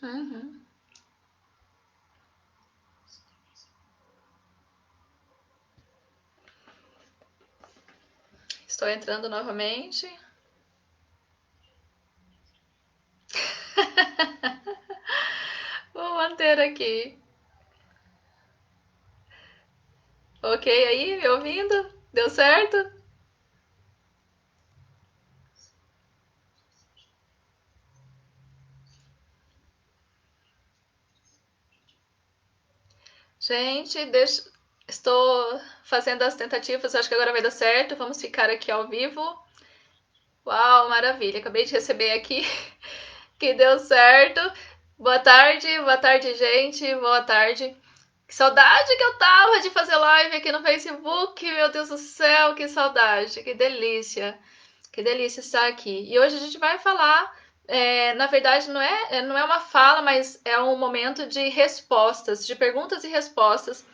Uhum. Estou entrando novamente. Vou manter aqui. Ok aí, me ouvindo? Deu certo? Gente, estou fazendo as tentativas, acho que agora vai dar certo. Vamos ficar aqui ao vivo. Uau, maravilha! Acabei de receber aqui que deu certo. Boa tarde, gente. Boa tarde. Que saudade que eu tava de fazer live aqui no Facebook. Meu Deus do céu, que saudade, que delícia. Que delícia estar aqui. E hoje a gente vai falar, na verdade não é uma fala, mas é um momento de respostas, de perguntas e respostas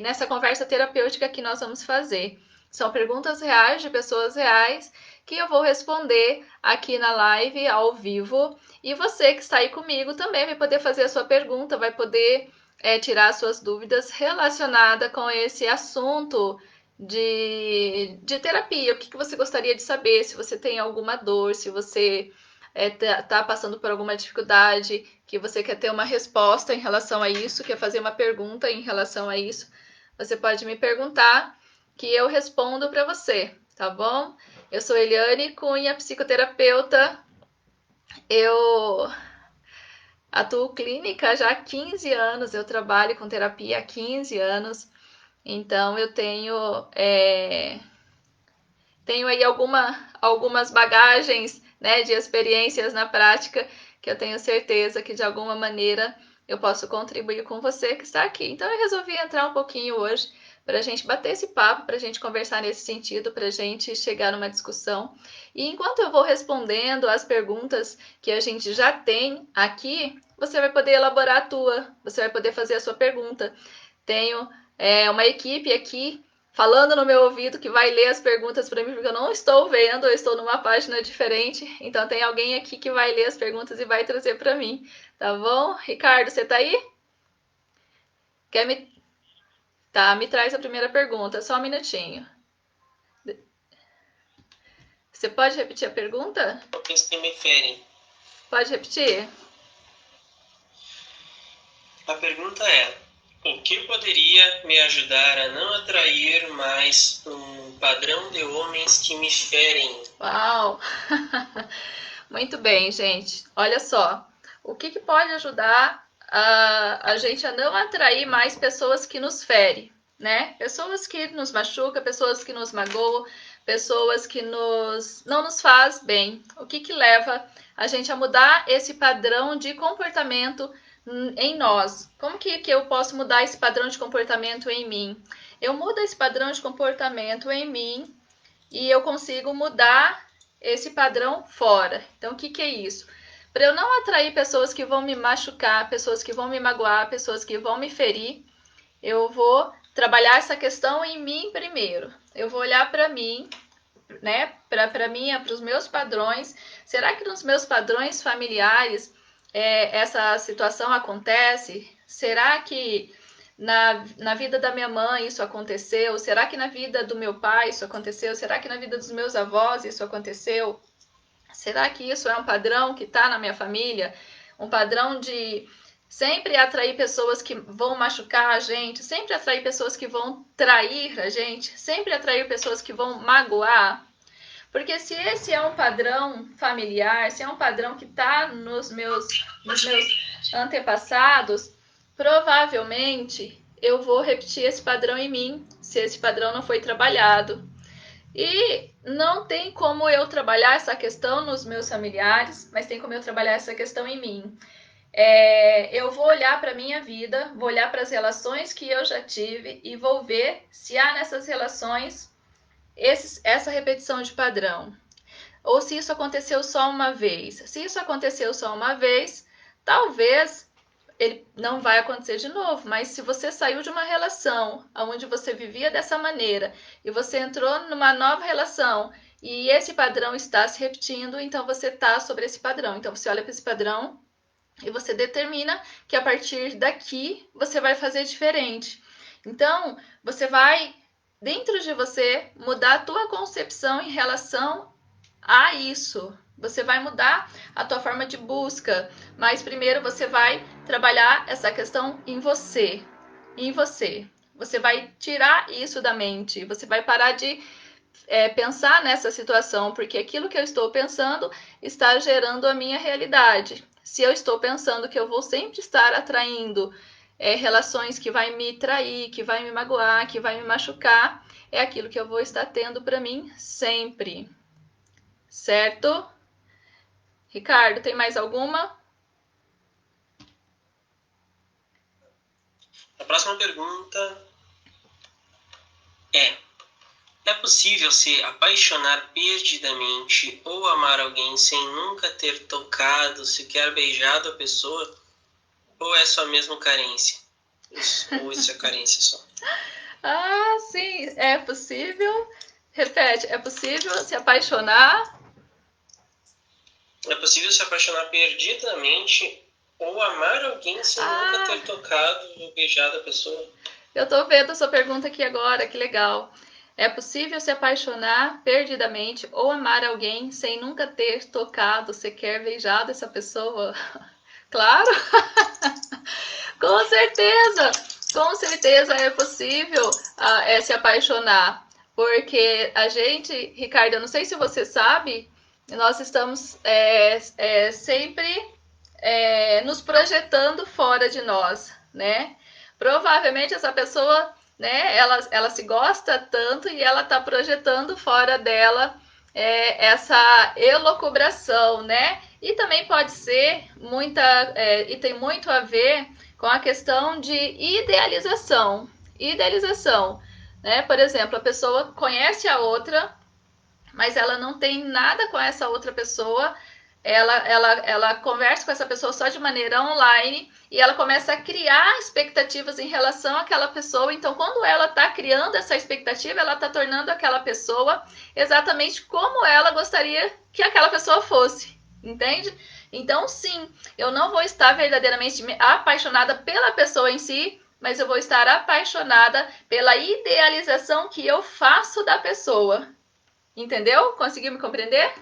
nessa conversa terapêutica que nós vamos fazer. São perguntas reais de pessoas reais que eu vou responder aqui na live ao vivo. E você que está aí comigo também vai poder fazer a sua pergunta, vai poder tirar suas dúvidas relacionadas com esse assunto de terapia. O que você gostaria de saber? Se você tem alguma dor, se você tá passando por alguma dificuldade, que você quer ter uma resposta em relação a isso, quer fazer uma pergunta em relação a isso, você pode me perguntar que eu respondo para você, tá bom? Eu sou Eliane Cunha, psicoterapeuta. Eu atuo clínica já há 15 anos, eu trabalho com terapia há 15 anos, então eu tenho aí algumas bagagens, né, de experiências na prática que eu tenho certeza que de alguma maneira eu posso contribuir com você que está aqui. Então eu resolvi entrar um pouquinho hoje para a gente bater esse papo, para a gente conversar nesse sentido, para a gente chegar numa discussão. E enquanto eu vou respondendo as perguntas que a gente já tem aqui, você vai poder elaborar a tua, você vai poder fazer a sua pergunta. Tenho uma equipe aqui falando no meu ouvido que vai ler as perguntas para mim, porque eu não estou vendo, eu estou numa página diferente. Então tem alguém aqui que vai ler as perguntas e vai trazer para mim, tá bom? Ricardo, você tá aí? Quer me Tá, me traz a primeira pergunta, só um minutinho. Você pode repetir a pergunta? Que me ferem. Pode repetir? A pergunta é: o que poderia me ajudar a não atrair mais um padrão de homens que me ferem? Uau! Muito bem, gente. Olha só, o que pode ajudar a gente a não atrair mais pessoas que nos ferem, né? Pessoas que nos machucam, pessoas que nos magoam, pessoas que não nos faz bem. O que leva a gente a mudar esse padrão de comportamento em nós? Como que eu posso mudar esse padrão de comportamento em mim? Eu mudo esse padrão de comportamento em mim e eu consigo mudar esse padrão fora. Então, o que é isso? Para eu não atrair pessoas que vão me machucar, pessoas que vão me magoar, pessoas que vão me ferir, eu vou trabalhar essa questão em mim primeiro. Eu vou olhar para mim, né? Para mim, para os meus padrões. Será que nos meus padrões familiares essa situação acontece? Será que na vida da minha mãe isso aconteceu? Será que na vida do meu pai isso aconteceu? Será que na vida dos meus avós isso aconteceu? Será que isso é um padrão que está na minha família? Um padrão de sempre atrair pessoas que vão machucar a gente, sempre atrair pessoas que vão trair a gente, sempre atrair pessoas que vão magoar? Porque se esse é um padrão familiar, se é um padrão que está nos meus antepassados, provavelmente eu vou repetir esse padrão em mim, se esse padrão não foi trabalhado. E não tem como eu trabalhar essa questão nos meus familiares, mas tem como eu trabalhar essa questão em mim. Eu vou olhar para a minha vida, vou olhar para as relações que eu já tive e vou ver se há nessas relações essa repetição de padrão. Ou se isso aconteceu só uma vez. Se isso aconteceu só uma vez, talvez ele não vai acontecer de novo. Mas se você saiu de uma relação onde você vivia dessa maneira e você entrou numa nova relação e esse padrão está se repetindo, então você está sobre esse padrão. Então você olha para esse padrão e você determina que a partir daqui você vai fazer diferente. Então você vai, dentro de você, mudar a tua concepção em relação a isso. Você vai mudar a tua forma de busca, mas primeiro você vai trabalhar essa questão em você. Em você. Você vai tirar isso da mente. Você vai parar de pensar nessa situação, porque aquilo que eu estou pensando está gerando a minha realidade. Se eu estou pensando que eu vou sempre estar atraindo relações que vai me trair, que vai me magoar, que vai me machucar, é aquilo que eu vou estar tendo para mim sempre. Certo? Ricardo, tem mais alguma? A próxima pergunta é possível se apaixonar perdidamente ou amar alguém sem nunca ter tocado, sequer beijado a pessoa? Ou é só mesmo carência? Ou isso é carência só? Ah, sim, é possível. Repete, é possível se apaixonar? É possível se apaixonar perdidamente ou amar alguém sem nunca ter tocado ou beijado a pessoa? Eu tô vendo a sua pergunta aqui agora, que legal. É possível se apaixonar perdidamente ou amar alguém sem nunca ter tocado, sequer beijado essa pessoa? Claro! Com certeza é possível se apaixonar. Porque a gente, Ricardo, eu não sei se você sabe, nós estamos sempre nos projetando fora de nós, né? Provavelmente essa pessoa, né, ela se gosta tanto e ela está projetando fora dela essa elucubração, né? E também pode ser e tem muito a ver com a questão de idealização. Idealização, né? Por exemplo, a pessoa conhece a outra, mas ela não tem nada com essa outra pessoa. Ela conversa com essa pessoa só de maneira online e ela começa a criar expectativas em relação àquela pessoa. Então, quando ela está criando essa expectativa, ela está tornando aquela pessoa exatamente como ela gostaria que aquela pessoa fosse, entende? Então, sim, eu não vou estar verdadeiramente apaixonada pela pessoa em si, mas eu vou estar apaixonada pela idealização que eu faço da pessoa. Entendeu? Conseguiu me compreender?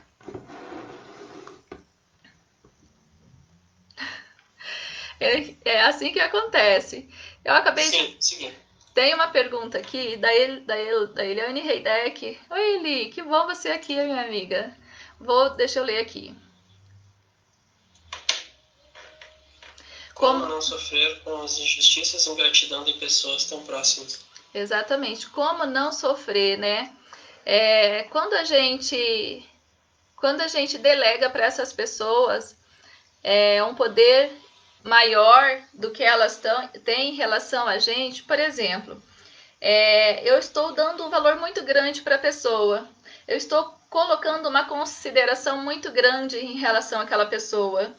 É assim que acontece. Eu acabei de... Sim. Tem uma pergunta aqui da Eliane Heideck. Oi, Eli, que bom você aqui, minha amiga. Deixa eu ler aqui. Como não sofrer com as injustiças e ingratidão de pessoas tão próximas? Exatamente. Como não sofrer, né? Quando a gente delega para essas pessoas um poder maior do que elas têm em relação a gente, por exemplo, eu estou dando um valor muito grande para a pessoa, eu estou colocando uma consideração muito grande em relação àquela pessoa.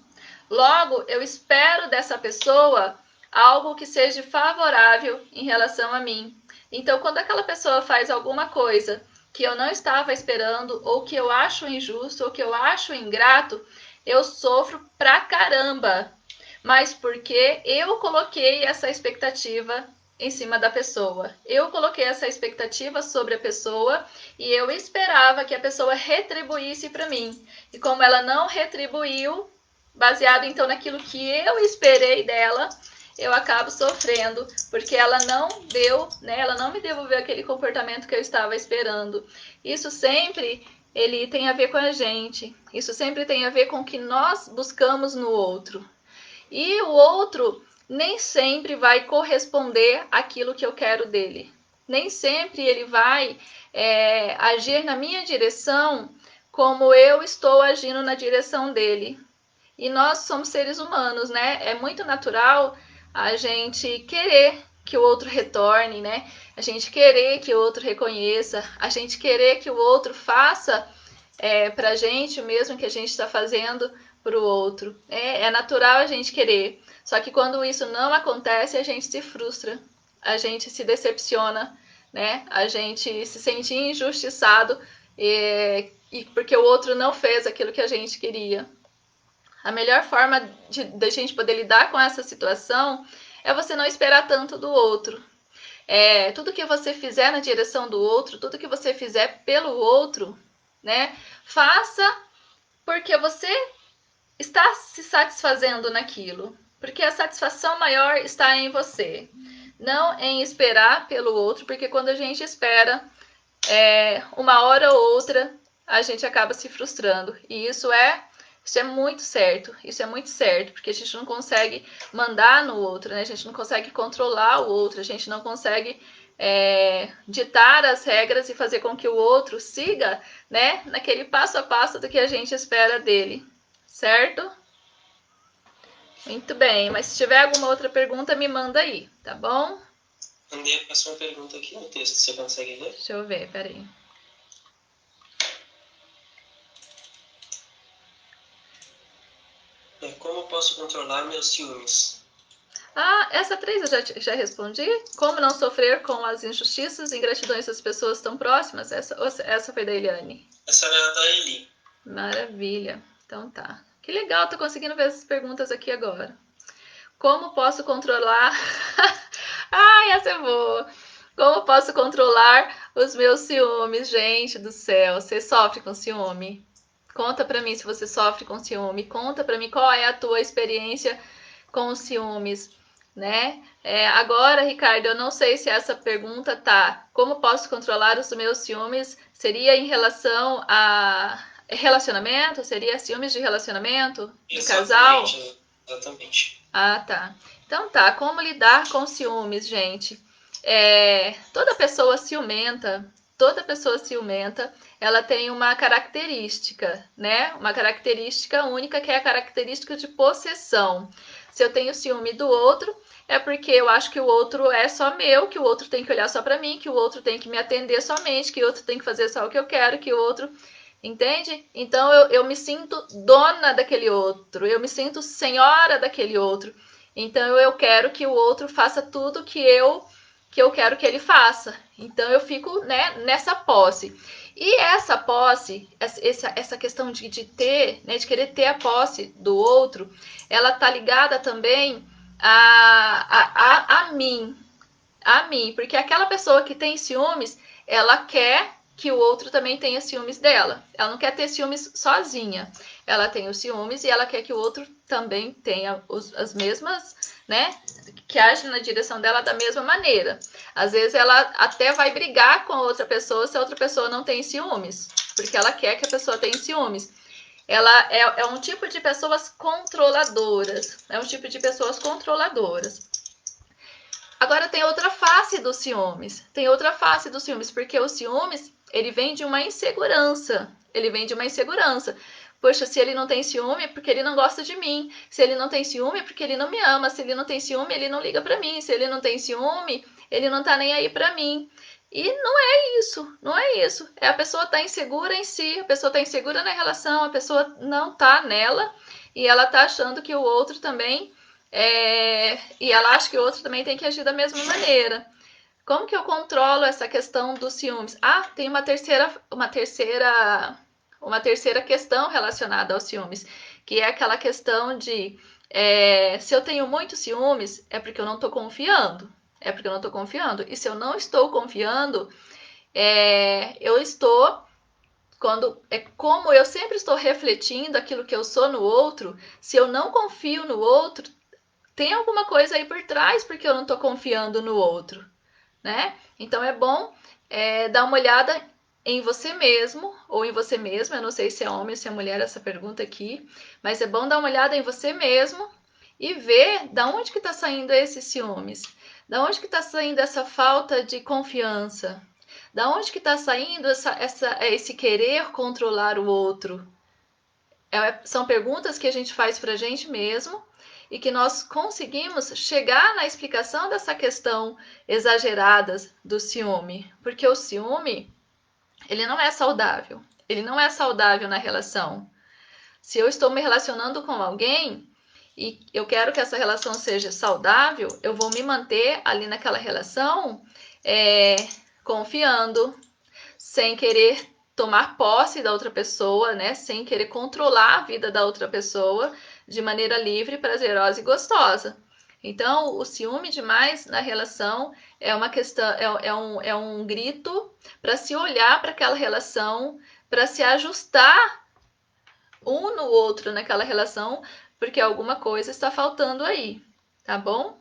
Logo, eu espero dessa pessoa algo que seja favorável em relação a mim. Então, quando aquela pessoa faz alguma coisa que eu não estava esperando, ou que eu acho injusto, ou que eu acho ingrato, eu sofro pra caramba. Mas porque eu coloquei essa expectativa em cima da pessoa. Eu coloquei essa expectativa sobre a pessoa e eu esperava que a pessoa retribuísse para mim. E como ela não retribuiu, baseado então naquilo que eu esperei dela, eu acabo sofrendo, porque ela não deu, né? Ela não me devolveu aquele comportamento que eu estava esperando. Isso sempre ele tem a ver com a gente. Isso sempre tem a ver com o que nós buscamos no outro. E o outro nem sempre vai corresponder àquilo que eu quero dele. Nem sempre ele vai agir na minha direção como eu estou agindo na direção dele. E nós somos seres humanos, né? É muito natural a gente querer que o outro retorne, né? A gente querer que o outro reconheça, a gente querer que o outro faça pra gente o mesmo que a gente está fazendo para o outro. É natural a gente querer. Só que quando isso não acontece, a gente se frustra, a gente se decepciona, né? A gente se sente injustiçado e porque o outro não fez aquilo que a gente queria. A melhor forma de a gente poder lidar com essa situação é você não esperar tanto do outro. Tudo que você fizer na direção do outro, tudo que você fizer pelo outro, né? Faça porque você está se satisfazendo naquilo. Porque a satisfação maior está em você. Não em esperar pelo outro, porque quando a gente espera, uma hora ou outra, a gente acaba se frustrando. E isso é muito certo. Isso é muito certo, porque a gente não consegue mandar no outro, né? A gente não consegue controlar o outro, a gente não consegue ditar as regras e fazer com que o outro siga, né, naquele passo a passo do que a gente espera dele, certo? Muito bem, mas se tiver alguma outra pergunta, me manda aí, tá bom? Mandei a próxima pergunta aqui no texto, você consegue ver? Deixa eu ver, peraí. Como posso controlar meus ciúmes? Essa 3 eu já respondi. Como não sofrer com as injustiças e ingratidões das pessoas tão próximas? Essa foi da Eliane. Essa era da Eli. Maravilha. Então tá. Que legal, tô conseguindo ver essas perguntas aqui agora. Como posso controlar... Ai, essa é boa. Como posso controlar os meus ciúmes? Gente do céu, você sofre com ciúme? Conta pra mim se você sofre com ciúme. Conta pra mim qual é a tua experiência com os ciúmes, né? Agora, Ricardo, eu não sei se essa pergunta tá. Como posso controlar os meus ciúmes? Seria em relação a relacionamento? Seria ciúmes de relacionamento? De casal? Exatamente. Tá. Então tá, como lidar com ciúmes, gente? Toda pessoa ciumenta, ela tem uma característica, né? Uma característica única que é a característica de possessão. Se eu tenho ciúme do outro, é porque eu acho que o outro é só meu, que o outro tem que olhar só para mim, que o outro tem que me atender somente, que o outro tem que fazer só o que eu quero, que o outro... Entende? Então eu me sinto dona daquele outro, eu me sinto senhora daquele outro. Então eu quero que o outro faça tudo que eu quero que ele faça. Então eu fico, né, nessa posse. E essa posse, essa questão de ter, né, de querer ter a posse do outro, ela tá ligada também a mim. A mim, porque aquela pessoa que tem ciúmes, ela quer que o outro também tenha ciúmes dela. Ela não quer ter ciúmes sozinha. Ela tem os ciúmes e ela quer que o outro também tenha as mesmas, né? Que age na direção dela da mesma maneira. Às vezes ela até vai brigar com a outra pessoa se a outra pessoa não tem ciúmes, porque ela quer que a pessoa tenha ciúmes. Ela é um tipo de pessoas controladoras. É um tipo de pessoas controladoras. Agora tem outra face dos ciúmes. Tem outra face dos ciúmes, porque o ciúmes, ele vem de uma insegurança. Ele vem de uma insegurança. Poxa, se ele não tem ciúme é porque ele não gosta de mim. Se ele não tem ciúme é porque ele não me ama. Se ele não tem ciúme, ele não liga pra mim. Se ele não tem ciúme, ele não tá nem aí pra mim. E não é isso, não é isso. A pessoa tá insegura em si, a pessoa tá insegura na relação, a pessoa não tá nela e ela tá achando que o outro também e ela acha que o outro também tem que agir da mesma maneira. Como que eu controlo essa questão dos ciúmes? Tem uma terceira questão relacionada aos ciúmes, que é aquela questão de se eu tenho muitos ciúmes, é porque eu não estou confiando. É porque eu não estou confiando. E se eu não estou confiando, eu estou... como eu sempre estou refletindo aquilo que eu sou no outro, se eu não confio no outro, tem alguma coisa aí por trás porque eu não estou confiando no outro, né? Então é bom dar uma olhada em você mesmo ou em você mesma. Eu não sei se é homem ou se é mulher essa pergunta aqui, mas é bom dar uma olhada em você mesmo e ver da onde que está saindo esses ciúmes, da onde que está saindo essa falta de confiança, da onde que está saindo esse querer controlar o outro. São perguntas que a gente faz para a gente mesmo e que nós conseguimos chegar na explicação dessa questão exagerada do ciúme, porque o ciúme, ele não é saudável, ele não é saudável na relação. Se eu estou me relacionando com alguém e eu quero que essa relação seja saudável, eu vou me manter ali naquela relação confiando, sem querer tomar posse da outra pessoa, né? Sem querer controlar a vida da outra pessoa de maneira livre, prazerosa e gostosa. Então, o ciúme demais na relação é uma questão, é um grito para se olhar para aquela relação, para se ajustar um no outro naquela relação, porque alguma coisa está faltando aí, tá bom?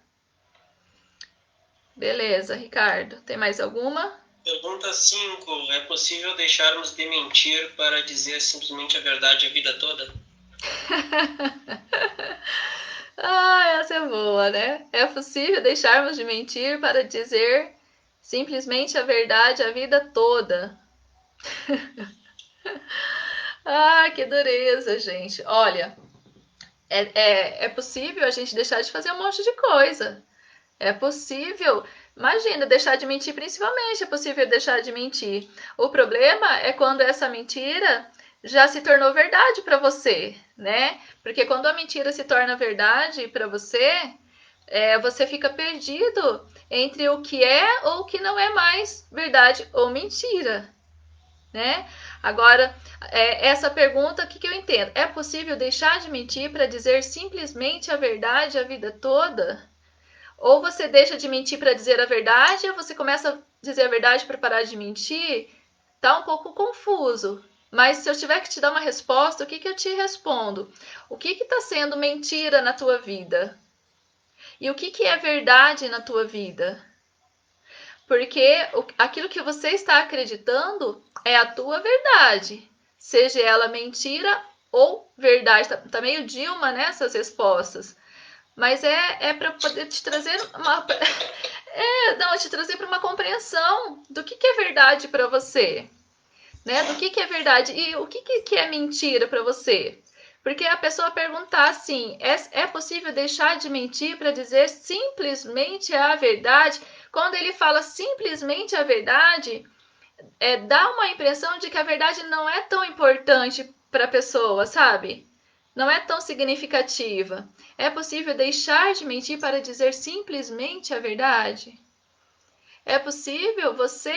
Beleza, Ricardo. Tem mais alguma? Pergunta 5. É possível deixarmos de mentir para dizer simplesmente a verdade a vida toda? Essa é boa, né? É possível deixarmos de mentir para dizer simplesmente a verdade a vida toda. Que dureza, gente. Olha, é possível a gente deixar de fazer um monte de coisa. É possível, imagina, deixar de mentir, principalmente é possível deixar de mentir. O problema é quando essa mentira já se tornou verdade para você, né? Porque quando a mentira se torna verdade para você, você fica perdido entre o que é ou o que não é mais verdade ou mentira, né? Agora, essa pergunta, o que eu entendo? É possível deixar de mentir para dizer simplesmente a verdade a vida toda? Ou você deixa de mentir para dizer a verdade, ou você começa a dizer a verdade para parar de mentir? Tá um pouco confuso. Mas se eu tiver que te dar uma resposta, o que eu te respondo? O que está sendo mentira na tua vida? E o que é verdade na tua vida? Porque aquilo que você está acreditando é a tua verdade. Seja ela mentira ou verdade. Tá meio Dilma nessas respostas. Mas é para poder te trazer uma. Te trazer para uma compreensão do que é verdade para você, né? Do que é verdade e o que é mentira para você. Porque a pessoa perguntar assim: é possível deixar de mentir para dizer simplesmente a verdade? Quando ele fala simplesmente a verdade, dá uma impressão de que a verdade não é tão importante para a pessoa, sabe? Não é tão significativa. É possível deixar de mentir para dizer simplesmente a verdade? É possível você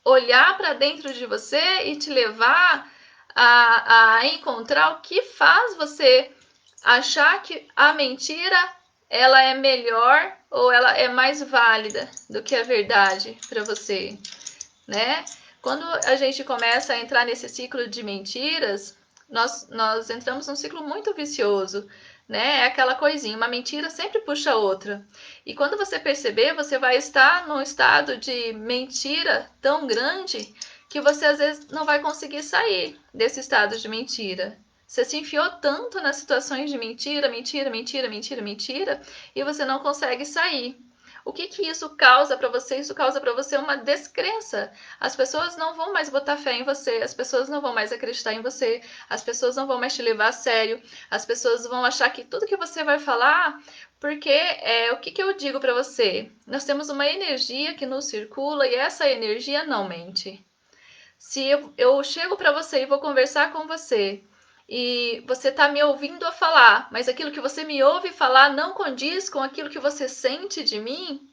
olhar para dentro de você e te levar a encontrar o que faz você achar que a mentira ela é melhor ou ela é mais válida do que a verdade para você, né? Quando a gente começa a entrar nesse ciclo de mentiras, nós entramos num ciclo muito vicioso, né? É aquela coisinha, uma mentira sempre puxa outra. E quando você perceber, você vai estar num estado de mentira tão grande que você às vezes não vai conseguir sair desse estado de mentira. Você se enfiou tanto nas situações de mentira, mentira, mentira, mentira, mentira, e você não consegue sair. O que isso causa para você? Isso causa para você uma descrença. As pessoas não vão mais botar fé em você, as pessoas não vão mais acreditar em você, as pessoas não vão mais te levar a sério, as pessoas vão achar que tudo que você vai falar, porque o que eu digo para você? Nós temos uma energia que nos circula e essa energia não mente. Se eu chego para você e vou conversar com você e você está me ouvindo a falar, mas aquilo que você me ouve falar não condiz com aquilo que você sente de mim,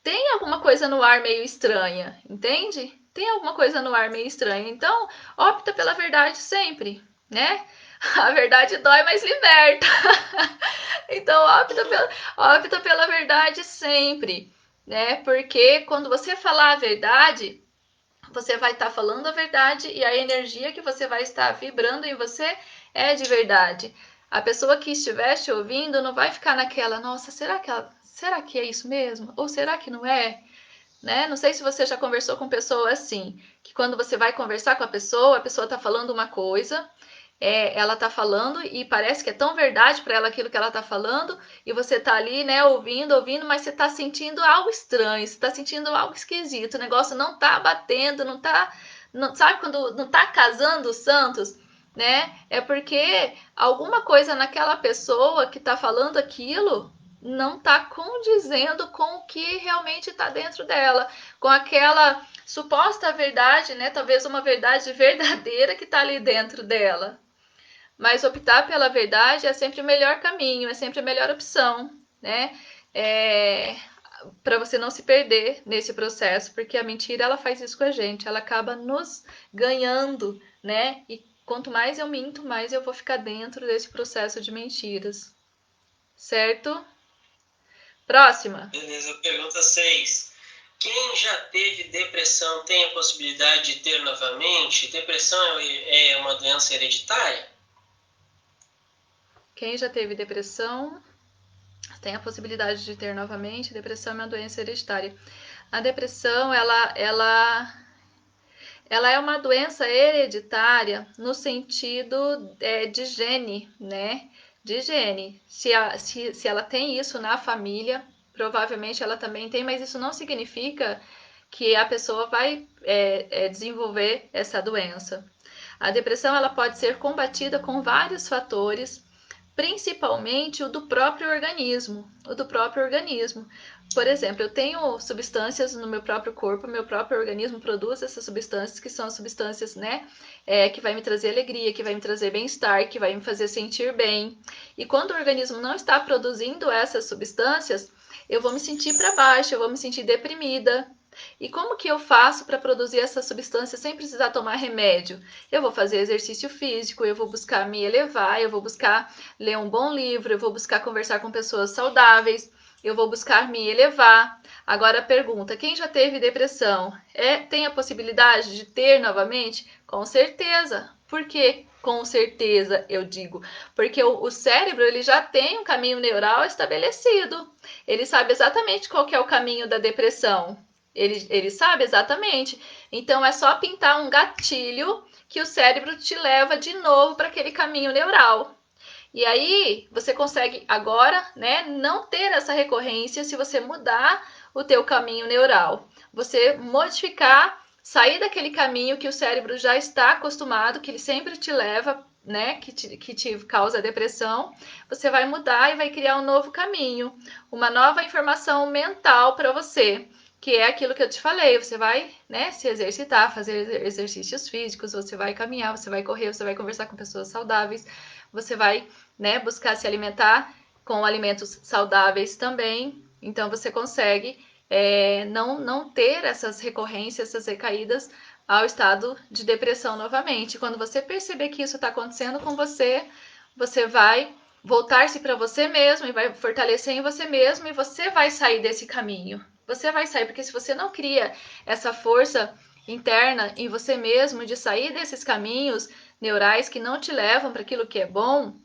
tem alguma coisa no ar meio estranha, entende? Tem alguma coisa no ar meio estranha. Então, opta pela verdade sempre, né? A verdade dói, mas liberta. Então, opta pela verdade sempre, né? Porque quando você falar a verdade, você vai estar falando a verdade e a energia que você vai estar vibrando em você é de verdade. A pessoa que estiver te ouvindo não vai ficar naquela, nossa, será que é isso mesmo? Ou será que não é? Né? Não sei se você já conversou com pessoa assim, que quando você vai conversar com a pessoa está falando uma coisa, ela está falando e parece que é tão verdade para ela aquilo que ela está falando, e você está ali, né, ouvindo, mas você está sentindo algo estranho, você está sentindo algo esquisito, o negócio não está batendo, não, sabe quando não está casando os santos, né? É porque alguma coisa naquela pessoa que está falando aquilo não está condizendo com o que realmente está dentro dela, com aquela suposta verdade, né? Talvez uma verdade verdadeira que está ali dentro dela. Mas optar pela verdade é sempre o melhor caminho, é sempre a melhor opção, né? Para você não se perder nesse processo, porque a mentira ela faz isso com a gente, ela acaba nos ganhando, né? E quanto mais eu minto, mais eu vou ficar dentro desse processo de mentiras. Certo? Próxima. Beleza, pergunta 6. Quem já teve depressão tem a possibilidade de ter novamente? Depressão é uma doença hereditária? Quem já teve depressão tem a possibilidade de ter novamente. Depressão é uma doença hereditária. A depressão, ela é uma doença hereditária no sentido de gene, né? De gene. Se ela tem isso na família, provavelmente ela também tem, mas isso não significa que a pessoa vai desenvolver essa doença. A depressão ela pode ser combatida com vários fatores, principalmente o do próprio organismo. Por exemplo, eu tenho substâncias no meu próprio corpo, meu próprio organismo produz essas substâncias, que são substâncias, né, que vai me trazer alegria, que vai me trazer bem-estar, que vai me fazer sentir bem. E quando o organismo não está produzindo essas substâncias, eu vou me sentir para baixo, eu vou me sentir deprimida. E como que eu faço para produzir essa substância sem precisar tomar remédio? Eu vou fazer exercício físico, eu vou buscar me elevar, eu vou buscar ler um bom livro, eu vou buscar conversar com pessoas saudáveis, eu vou buscar me elevar. Agora a pergunta, quem já teve depressão tem a possibilidade de ter novamente? Com certeza. Por quê? Com certeza, eu digo. Porque o cérebro ele já tem um caminho neural estabelecido. Ele sabe exatamente qual que é o caminho da depressão. Ele sabe exatamente. Então é só pintar um gatilho que o cérebro te leva de novo para aquele caminho neural. E aí você consegue agora, né, não ter essa recorrência se você mudar o teu caminho neural. Você modificar, sair daquele caminho que o cérebro já está acostumado, que ele sempre te leva, né, que te causa depressão. Você vai mudar e vai criar um novo caminho, uma nova informação mental para você, que é aquilo que eu te falei. Você vai, né, se exercitar, fazer exercícios físicos, você vai caminhar, você vai correr, você vai conversar com pessoas saudáveis, você vai, né, buscar se alimentar com alimentos saudáveis também. Então você consegue não ter essas recorrências, essas recaídas ao estado de depressão novamente. Quando você perceber que isso está acontecendo com você, você vai voltar-se para você mesmo e vai fortalecer em você mesmo e você vai sair desse caminho. Você vai sair, porque se você não cria essa força interna em você mesmo de sair desses caminhos neurais que não te levam para aquilo que é bom,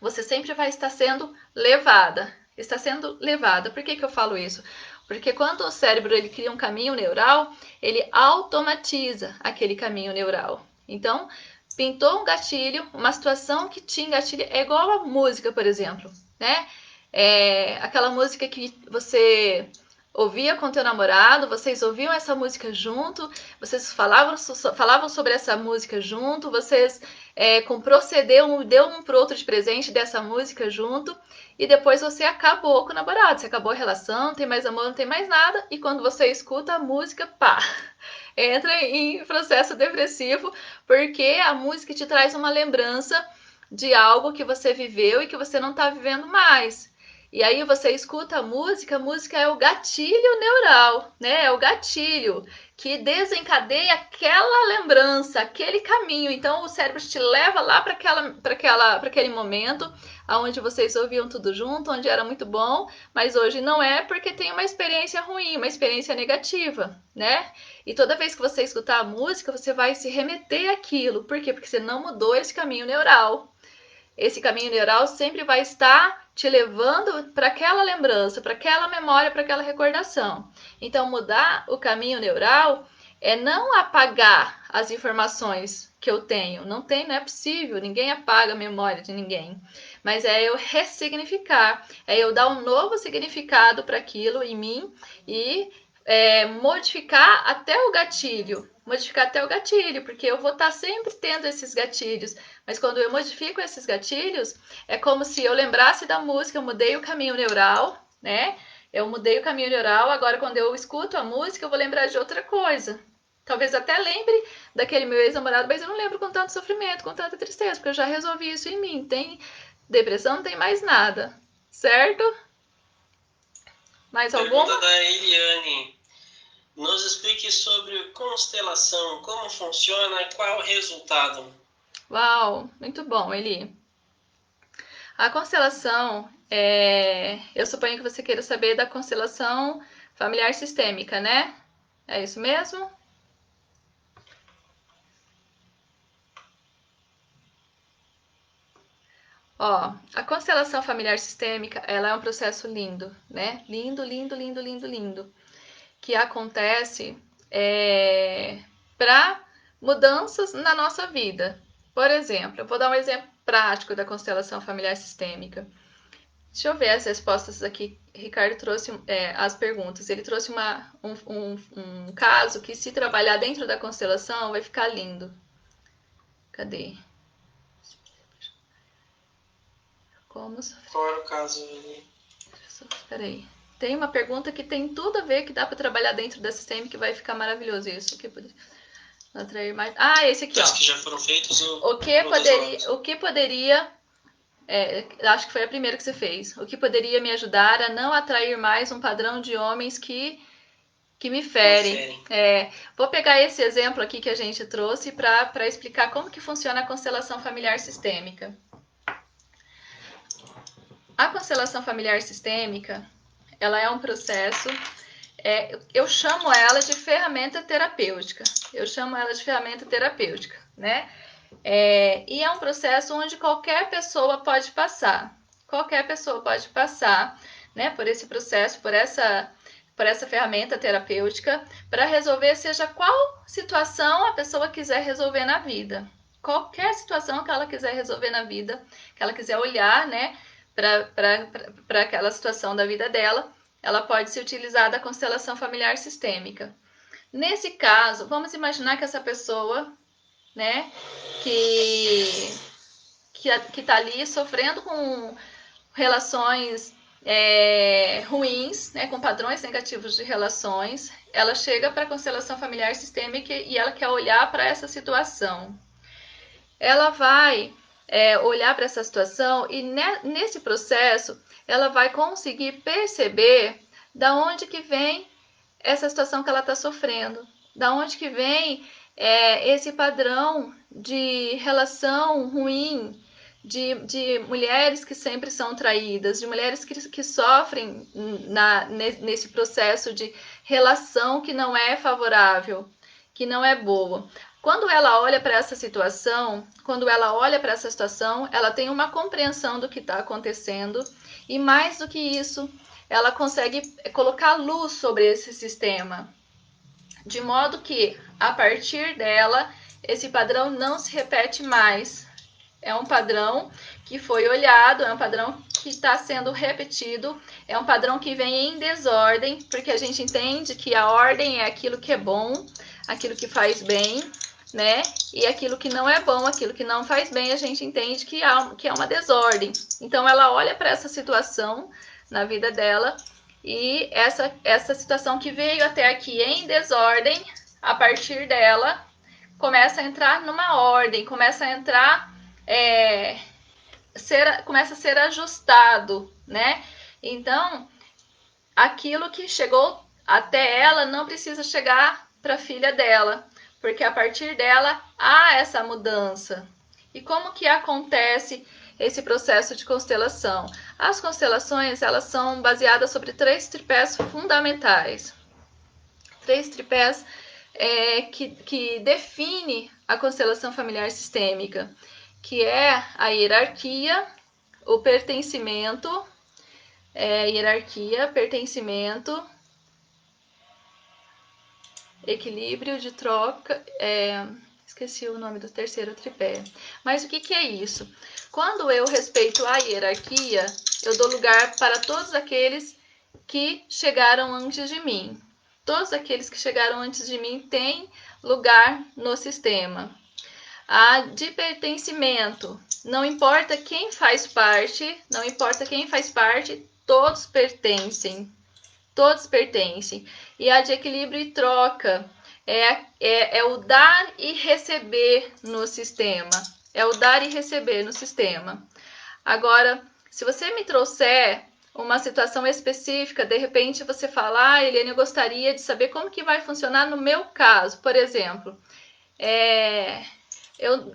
você sempre vai estar sendo levada. Está sendo levada. Por que eu falo isso? Porque quando o cérebro ele cria um caminho neural, ele automatiza aquele caminho neural. Então, pintou um gatilho, uma situação que te engatilha, é igual a música, por exemplo, né? Aquela música que você ouvia com teu namorado, vocês ouviam essa música junto, vocês falavam sobre essa música junto, vocês comprou CD, deu um pro outro de presente dessa música junto, e depois você acabou com o namorado, você acabou a relação, não tem mais amor, não tem mais nada, e quando você escuta a música, pá, entra em processo depressivo, porque a música te traz uma lembrança de algo que você viveu e que você não está vivendo mais. E aí você escuta a música é o gatilho neural, né? É o gatilho que desencadeia aquela lembrança, aquele caminho. Então o cérebro te leva lá para aquele momento onde vocês ouviam tudo junto, onde era muito bom, mas hoje não é porque tem uma experiência ruim, uma experiência negativa, né? E toda vez que você escutar a música, você vai se remeter àquilo. Por quê? Porque você não mudou esse caminho neural. Esse caminho neural sempre vai estar te levando para aquela lembrança, para aquela memória, para aquela recordação. Então, mudar o caminho neural é não apagar as informações que eu tenho. Não é possível, ninguém apaga a memória de ninguém. Mas é eu ressignificar, é eu dar um novo significado para aquilo em mim e modificar até o gatilho. Modificar até o gatilho, porque eu vou estar sempre tendo esses gatilhos. Mas quando eu modifico esses gatilhos, é como se eu lembrasse da música, eu mudei o caminho neural, né? Eu mudei o caminho neural, agora quando eu escuto a música, eu vou lembrar de outra coisa. Talvez até lembre daquele meu ex-namorado, mas eu não lembro com tanto sofrimento, com tanta tristeza, porque eu já resolvi isso em mim. Tem depressão, não tem mais nada, certo? Mais alguma? Pergunta da Eliane. Nos explique sobre constelação, como funciona e qual é o resultado. Uau, muito bom, Eli. A constelação, eu suponho que você queira saber da constelação familiar sistêmica, né? É isso mesmo? Ó, a constelação familiar sistêmica, ela é um processo lindo, né? Lindo, lindo, lindo, lindo, lindo. Que acontece para mudanças na nossa vida. Por exemplo, eu vou dar um exemplo prático da constelação familiar sistêmica. Deixa eu ver as respostas aqui. Ricardo trouxe as perguntas. Ele trouxe um caso que, se trabalhar dentro da constelação, vai ficar lindo. Cadê? Como sofrer? Qual era o caso ali? Espera aí. Tem uma pergunta que tem tudo a ver, que dá para trabalhar dentro da sistema, que vai ficar maravilhoso isso. Que poderia atrair mais. Ah, esse aqui, ó. Que já foram feitos o que poderia acho que foi a primeira que você fez. O que poderia me ajudar a não atrair mais um padrão de homens que me ferem. Vou pegar esse exemplo aqui que a gente trouxe para explicar como que funciona a constelação familiar sistêmica. A constelação familiar sistêmica, ela é um processo, eu chamo ela de ferramenta terapêutica. Né? E é um processo onde qualquer pessoa pode passar. Né, por esse processo, por essa ferramenta terapêutica, para resolver seja qual situação a pessoa quiser resolver na vida. Qualquer situação que ela quiser resolver na vida, que ela quiser olhar, né, para aquela situação da vida dela, ela pode se utilizar da constelação familiar sistêmica. Nesse caso, vamos imaginar que essa pessoa, né, que está ali sofrendo com relações ruins, né, com padrões negativos de relações, ela chega para a constelação familiar sistêmica e ela quer olhar para essa situação. Ela vai olhar para essa situação e nesse processo ela vai conseguir perceber da onde que vem essa situação que ela está sofrendo, da onde que vem esse padrão de relação ruim, de mulheres que sempre são traídas, de mulheres que sofrem nesse processo de relação que não é favorável, que não é boa. Quando ela olha para essa situação, ela tem uma compreensão do que está acontecendo e, mais do que isso, ela consegue colocar luz sobre esse sistema, de modo que, a partir dela, esse padrão não se repete mais. É um padrão que foi olhado, é um padrão que está sendo repetido, é um padrão que vem em desordem, porque a gente entende que a ordem é aquilo que é bom, aquilo que faz bem, né? E aquilo que não é bom, aquilo que não faz bem, a gente entende que é uma desordem. Então, ela olha para essa situação na vida dela e essa situação que veio até aqui em desordem, a partir dela, começa a entrar numa ordem, começa a ser ajustado, né? Então, aquilo que chegou até ela não precisa chegar para a filha dela, porque a partir dela há essa mudança. E como que acontece esse processo de constelação? As constelações, elas são baseadas sobre 3 tripés fundamentais. 3 tripés que define a constelação familiar sistêmica, que é a hierarquia, o pertencimento, pertencimento, equilíbrio de troca, esqueci o nome do terceiro tripé. Mas o que é isso? Quando eu respeito a hierarquia, eu dou lugar para todos aqueles que chegaram antes de mim. todos aqueles que chegaram antes de mim têm lugar no sistema. A de pertencimento, não importa quem faz parte, todos pertencem. Todos pertencem. E a de equilíbrio e troca é o dar e receber no sistema. É o dar e receber no sistema. Agora, se você me trouxer uma situação específica, de repente você fala, Eliane, eu gostaria de saber como que vai funcionar no meu caso. Por exemplo,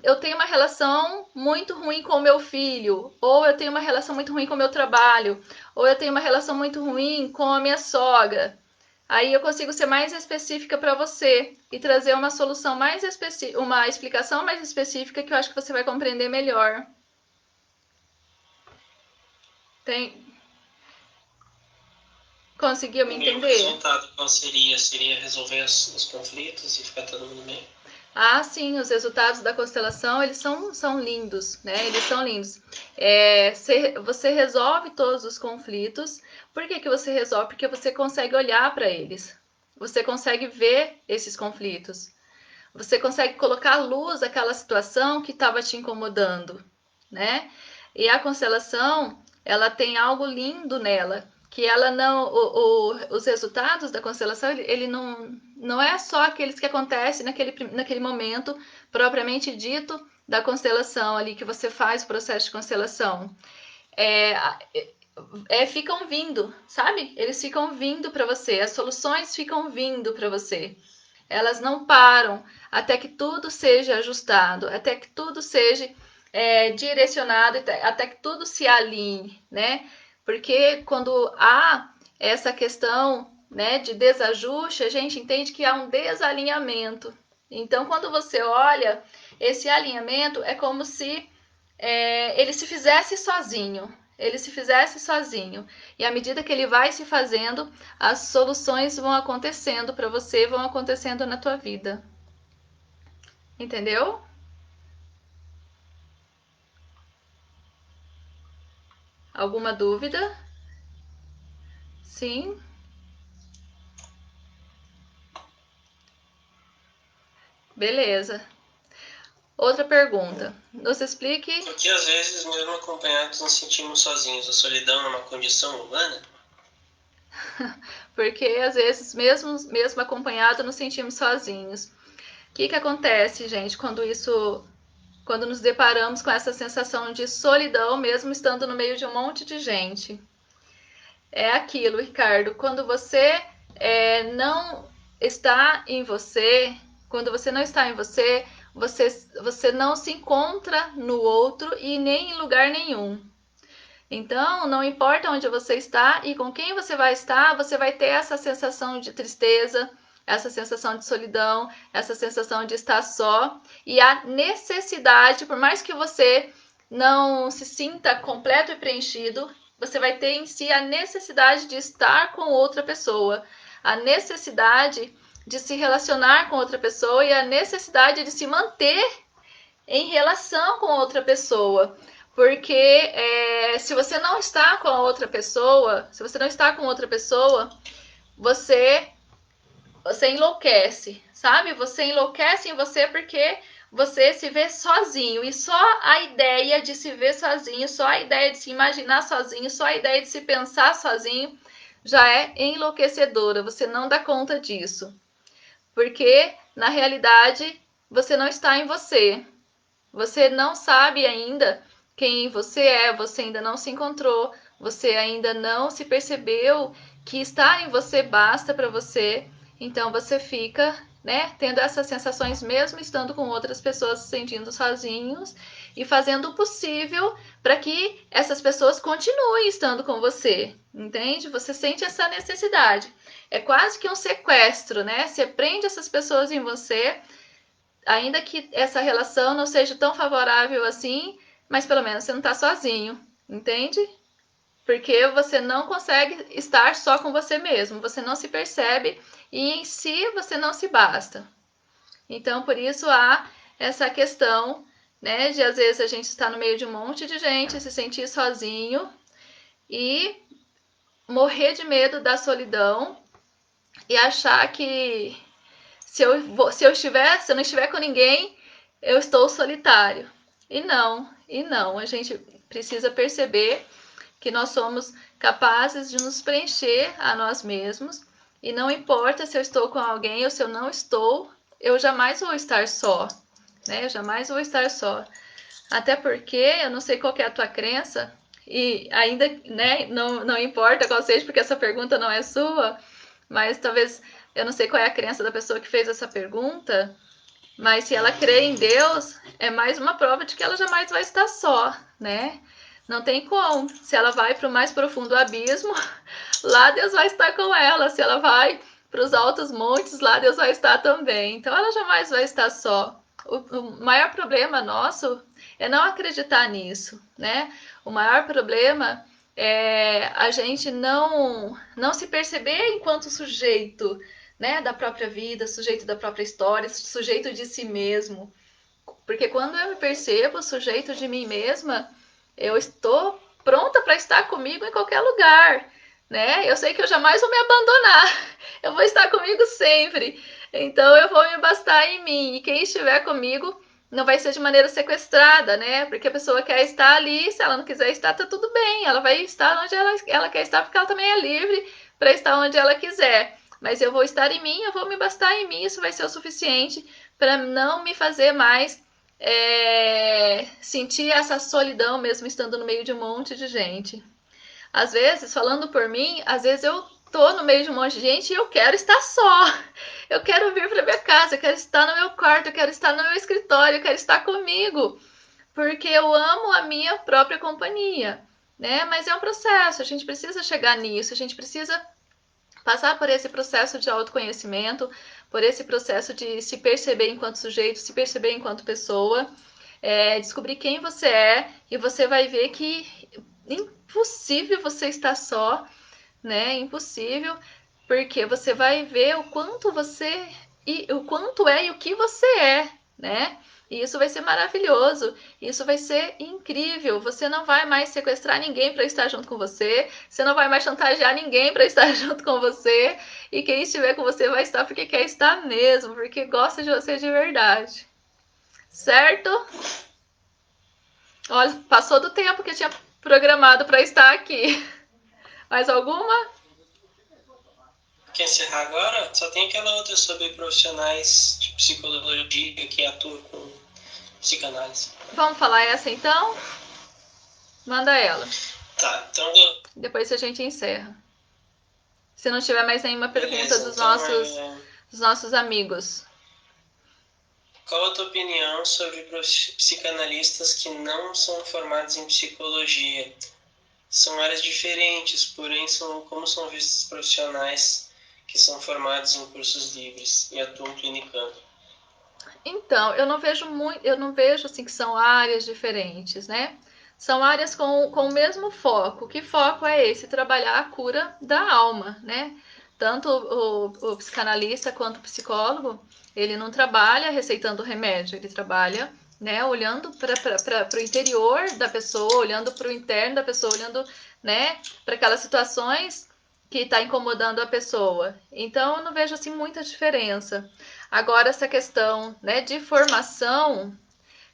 eu tenho uma relação muito ruim com o meu filho, ou eu tenho uma relação muito ruim com o meu trabalho, ou eu tenho uma relação muito ruim com a minha sogra. Aí eu consigo ser mais específica para você e trazer uma solução mais específica, uma explicação mais específica que eu acho que você vai compreender melhor. Conseguiu me entender? O resultado qual seria? Seria resolver os conflitos e ficar todo mundo bem? Ah, sim, os resultados da constelação, eles são lindos, né? Eles são lindos. Você resolve todos os conflitos. Por que que você resolve? Porque você consegue olhar para eles. Você consegue ver esses conflitos. Você consegue colocar à luz aquela situação que estava te incomodando, né? E a constelação, ela tem algo lindo nela, que ela não, os resultados da constelação, ele não é só aqueles que acontecem naquele momento propriamente dito da constelação ali que você faz o processo de constelação. Ficam vindo, sabe? Eles ficam vindo para você, as soluções ficam vindo para você. Elas não param até que tudo seja ajustado, até que tudo seja direcionado, até que tudo se alinhe, né? Porque quando há essa questão, né, de desajuste, a gente entende que há um desalinhamento. Então, quando você olha, esse alinhamento é como se ele se fizesse sozinho. Ele se fizesse sozinho. E à medida que ele vai se fazendo, as soluções vão acontecendo para você, vão acontecendo na tua vida. Entendeu? Alguma dúvida? Sim? Beleza. Outra pergunta. Nos explique... Porque às vezes, mesmo acompanhados, nos sentimos sozinhos. A solidão é uma condição humana? Porque às vezes, mesmo acompanhado, nos sentimos sozinhos. O que acontece, gente, quando nos deparamos com essa sensação de solidão, mesmo estando no meio de um monte de gente? É aquilo, Ricardo, quando você não está em você, quando você não está em você, você não se encontra no outro e nem em lugar nenhum. Então, não importa onde você está e com quem você vai estar, você vai ter essa sensação de tristeza, essa sensação de solidão, essa sensação de estar só. E a necessidade, por mais que você não se sinta completo e preenchido, você vai ter em si a necessidade de estar com outra pessoa, a necessidade de se relacionar com outra pessoa e a necessidade de se manter em relação com outra pessoa. Porque se você não está com a outra pessoa, você enlouquece, sabe? Você enlouquece em você porque você se vê sozinho. E só a ideia de se ver sozinho, só a ideia de se imaginar sozinho, só a ideia de se pensar sozinho já é enlouquecedora. Você não dá conta disso. Porque, na realidade, você não está em você. Você não sabe ainda quem você é, você ainda não se encontrou, você ainda não se percebeu que estar em você basta para você. Então você fica, né, tendo essas sensações mesmo estando com outras pessoas, se sentindo sozinhos e fazendo o possível para que essas pessoas continuem estando com você, entende? Você sente essa necessidade. É quase que um sequestro, né? Você prende essas pessoas em você, ainda que essa relação não seja tão favorável assim, mas pelo menos você não está sozinho, entende? Porque você não consegue estar só com você mesmo, você não se percebe e em si você não se basta. Então, por isso há essa questão, né, de às vezes a gente estar no meio de um monte de gente, se sentir sozinho e morrer de medo da solidão e achar que se eu não estiver com ninguém, eu estou solitário. E não, a gente precisa perceber que nós somos capazes de nos preencher a nós mesmos, e não importa se eu estou com alguém ou se eu não estou, eu jamais vou estar só, né? Eu jamais vou estar só. Até porque eu não sei qual que é a tua crença, e ainda, né, não importa qual seja, porque essa pergunta não é sua, mas talvez eu não sei qual é a crença da pessoa que fez essa pergunta, mas se ela crê em Deus, é mais uma prova de que ela jamais vai estar só, né? Não tem como. Se ela vai para o mais profundo abismo, lá Deus vai estar com ela. Se ela vai para os altos montes, lá Deus vai estar também. Então ela jamais vai estar só. O maior problema nosso é não acreditar nisso, né? O maior problema é a gente não se perceber enquanto sujeito, né, da própria vida, sujeito da própria história, sujeito de si mesmo. Porque quando eu me percebo sujeito de mim mesma, eu estou pronta para estar comigo em qualquer lugar, né? Eu sei que eu jamais vou me abandonar. Eu vou estar comigo sempre. Então eu vou me bastar em mim. E quem estiver comigo não vai ser de maneira sequestrada, né? Porque a pessoa quer estar ali, se ela não quiser estar, tá tudo bem. Ela vai estar onde ela quer estar, porque ela também é livre para estar onde ela quiser. Mas eu vou estar em mim, eu vou me bastar em mim, isso vai ser o suficiente para não me fazer mais sentir essa solidão mesmo estando no meio de um monte de gente. Às vezes, falando por mim, às vezes eu tô no meio de um monte de gente e eu quero estar só. Eu quero vir para minha casa, eu quero estar no meu quarto, eu quero estar no meu escritório, eu quero estar comigo, porque eu amo a minha própria companhia, né? Mas é um processo, a gente precisa chegar nisso, a gente precisa passar por esse processo de autoconhecimento, por esse processo de se perceber enquanto sujeito, se perceber enquanto pessoa, descobrir quem você é, e você vai ver que impossível você estar só, né? Impossível, porque você vai ver o quanto você e o quanto é e o que você é, né? E isso vai ser maravilhoso, isso vai ser incrível. Você não vai mais sequestrar ninguém para estar junto com você, você não vai mais chantagear ninguém para estar junto com você, e quem estiver com você vai estar porque quer estar mesmo, porque gosta de você de verdade. Certo? Olha, passou do tempo que eu tinha programado para estar aqui. Mais alguma? Quer encerrar agora? Só tem aquela outra sobre profissionais de psicologia que atuam com psicanálise. Vamos falar essa então? Manda ela. Tá, então. Depois a gente encerra. Se não tiver mais nenhuma pergunta Beleza, então dos nossos amigos. Qual a tua opinião sobre psicanalistas que não são formados em psicologia? São áreas diferentes, porém como são vistos profissionais que são formados em cursos livres e atuam clinicando? Então, eu não vejo assim que são áreas diferentes, né? São áreas com o mesmo foco. Que foco é esse? Trabalhar a cura da alma, né? Tanto o psicanalista quanto o psicólogo, ele não trabalha receitando remédio, ele trabalha, né, olhando para o interior da pessoa, olhando para o interno da pessoa, olhando, né, para aquelas situações que está incomodando a pessoa. Então, eu não vejo assim muita diferença. Agora, essa questão, né, de formação,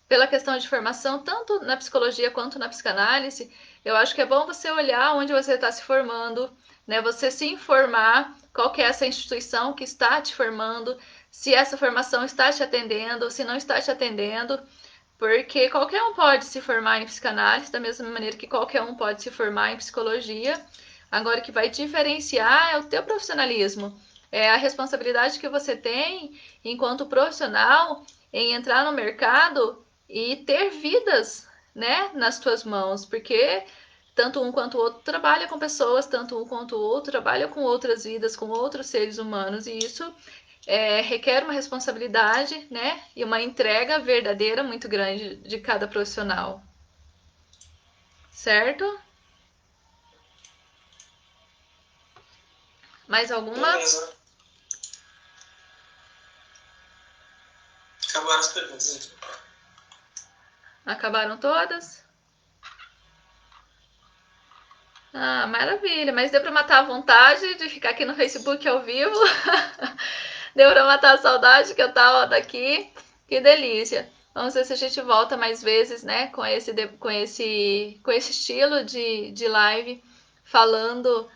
pela questão de formação, tanto na psicologia quanto na psicanálise, eu acho que é bom você olhar onde você está se formando, né, você se informar qual que é essa instituição que está te formando, se essa formação está te atendendo, se não está te atendendo, porque qualquer um pode se formar em psicanálise, da mesma maneira que qualquer um pode se formar em psicologia. Agora, o que vai diferenciar é o teu profissionalismo, é a responsabilidade que você tem enquanto profissional em entrar no mercado e ter vidas, né, nas tuas mãos, porque tanto um quanto o outro trabalha com pessoas, tanto um quanto o outro trabalha com outras vidas, com outros seres humanos, e isso requer uma responsabilidade, né, e uma entrega verdadeira muito grande de cada profissional, certo? Mais alguma? Beleza. Acabaram as perguntas. Acabaram todas? Ah, maravilha. Mas deu para matar a vontade de ficar aqui no Facebook ao vivo? Deu para matar a saudade que eu tava daqui? Que delícia. Vamos ver se a gente volta mais vezes, né? Com esse estilo de live, falando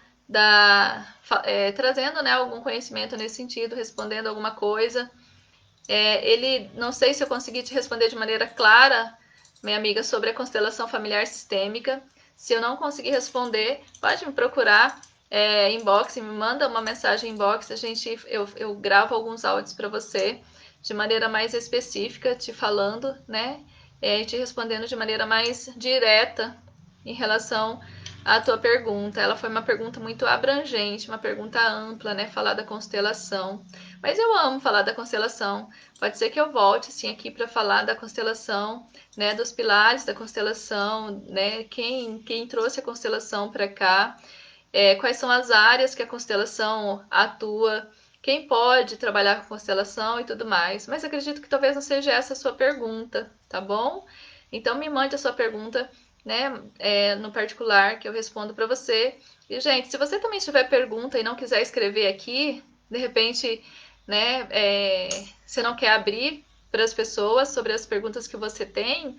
trazendo, né, algum conhecimento nesse sentido, respondendo alguma coisa. Não sei se eu consegui te responder de maneira clara, minha amiga, sobre a constelação familiar sistêmica. Se eu não conseguir responder, pode me procurar inbox, me manda uma mensagem inbox, eu gravo alguns áudios para você de maneira mais específica, te falando, né? E te respondendo de maneira mais direta em relação à tua pergunta. Ela foi uma pergunta muito abrangente, uma pergunta ampla, né? Falar da constelação. Mas eu amo falar da constelação. Pode ser que eu volte sim aqui para falar da constelação, né, dos pilares da constelação, né, quem trouxe a constelação para cá, quais são as áreas que a constelação atua, quem pode trabalhar com constelação e tudo mais. Mas acredito que talvez não seja essa a sua pergunta, tá bom? Então me mande a sua pergunta, né, no particular que eu respondo para você. E gente, se você também tiver pergunta e não quiser escrever aqui, de repente, né, você não quer abrir para as pessoas sobre as perguntas que você tem,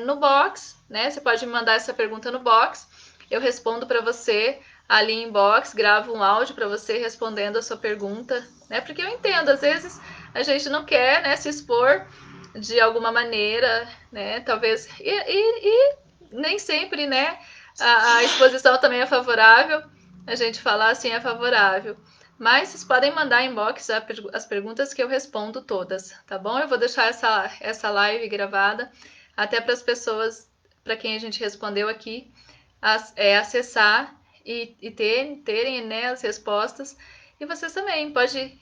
no box, né? Você pode me mandar essa pergunta no box, eu respondo para você ali em box, gravo um áudio para você respondendo a sua pergunta, né? Porque eu entendo, às vezes a gente não quer, né, se expor de alguma maneira, né? Talvez e nem sempre, né? A exposição também é favorável. A gente falar assim é favorável. Mas vocês podem mandar inbox as perguntas que eu respondo todas, tá bom? Eu vou deixar essa live gravada até para as pessoas para quem a gente respondeu aqui acessar e terem, né, as respostas. E vocês também pode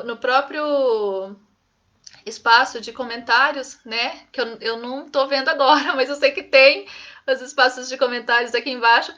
no próprio espaço de comentários, né? Que eu não tô vendo agora, mas eu sei que tem os espaços de comentários aqui embaixo.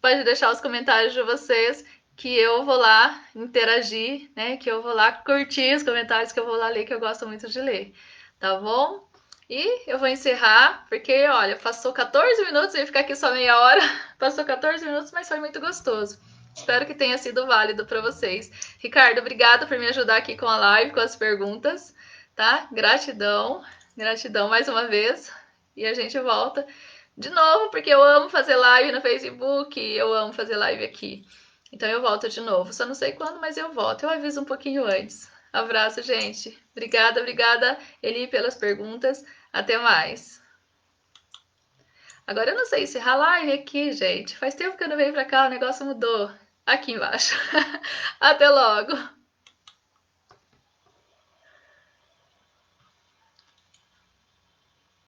Pode deixar os comentários de vocês que eu vou lá interagir, né? Que eu vou lá curtir os comentários, que eu vou lá ler, que eu gosto muito de ler. Tá bom? E eu vou encerrar, porque, olha, passou 14 minutos, eu ia ficar aqui só meia hora. Passou 14 minutos, mas foi muito gostoso. Espero que tenha sido válido para vocês. Ricardo, obrigada por me ajudar aqui com a live, com as perguntas, tá? Gratidão, gratidão mais uma vez. E a gente volta de novo, porque eu amo fazer live no Facebook, eu amo fazer live aqui. Então eu volto de novo. Só não sei quando, mas eu volto. Eu aviso um pouquinho antes. Abraço, gente. Obrigada, obrigada, Eli, pelas perguntas. Até mais. Agora eu não sei encerrar a live aqui, gente. Faz tempo que eu não venho pra cá, o negócio mudou. Aqui embaixo. Até logo.